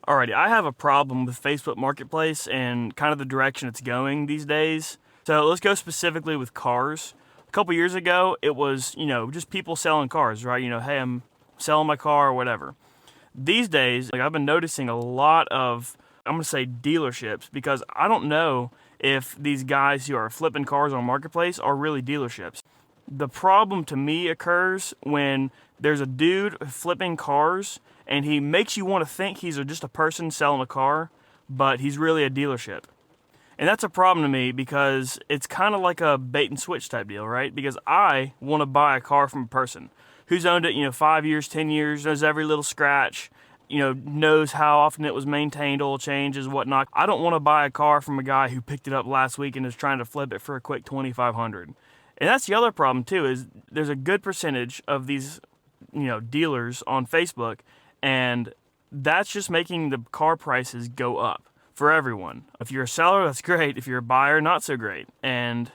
Alrighty, I have a problem with Facebook Marketplace and kind of the direction it's going these days. So let's go specifically with cars. A couple years ago, it was, just people selling cars, right? Hey, I'm selling my car or whatever. These days, I've been noticing a lot of, I'm going to say dealerships, because I don't know if these guys who are flipping cars on Marketplace are really dealerships. The problem to me occurs when there's a dude flipping cars and he makes you want to think he's just a person selling a car, but he's really a dealership. And that's a problem to me because it's kind of like a bait and switch type deal, right? Because I want to buy a car from a person who's owned it, 5 years, 10 years, knows every little scratch, knows how often it was maintained, oil changes, whatnot. I don't want to buy a car from a guy who picked it up last week and is trying to flip it for a quick $2,500. And that's the other problem too, is there's a good percentage of these, dealers on Facebook, and that's just making the car prices go up for everyone. If you're a seller, that's great. If you're a buyer, not so great. And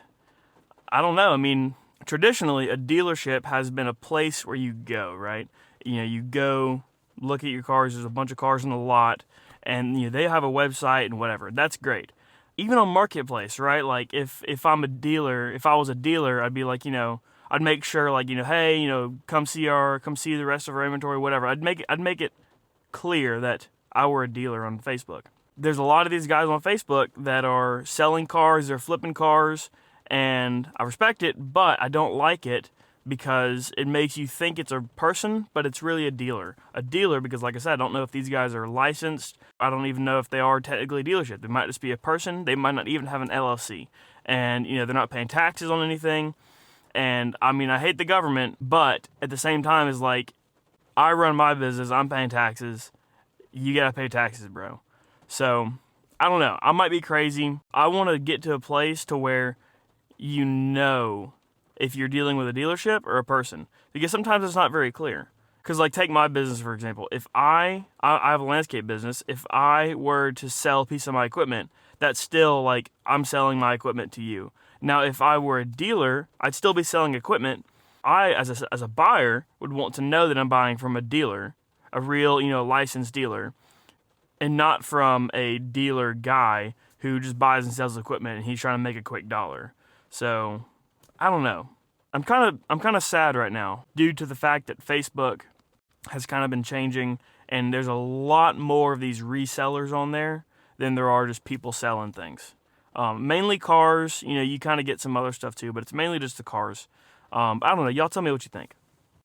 I don't know. I mean, traditionally, a dealership has been a place where you go, right? You go look at your cars. There's a bunch of cars in the lot, and they have a website and whatever. That's great. Even on Marketplace, right? Like if I'm a dealer, if I was a dealer, I'd be like, I'd make sure like, hey, come see the rest of our inventory, whatever. I'd make it clear that I were a dealer on Facebook. There's a lot of these guys on Facebook that are selling cars, they're flipping cars, and I respect it, but I don't like it because it makes you think it's a person, but it's really a dealer. A dealer, because like I said, I don't know if these guys are licensed. I don't even know if they are technically a dealership. They might just be a person. They might not even have an LLC. And, they're not paying taxes on anything. And, I hate the government, but at the same time, it's like, I run my business, I'm paying taxes. You gotta pay taxes, bro. So, I don't know. I might be crazy. I want to get to a place to where if you're dealing with a dealership or a person, because sometimes it's not very clear. Because like take my business for example, if I have a landscape business, if I were to sell a piece of my equipment, that's still like I'm selling my equipment to you. Now if I were a dealer, I'd still be selling equipment. I as a buyer would want to know that I'm buying from a dealer, a real licensed dealer, and not from a dealer guy who just buys and sells equipment and he's trying to make a quick dollar. So I don't know. I'm kind of sad right now due to the fact that Facebook has kind of been changing and there's a lot more of these resellers on there than there are just people selling things. Mainly cars, you kind of get some other stuff too, but it's mainly just the cars. I don't know. Y'all tell me what you think.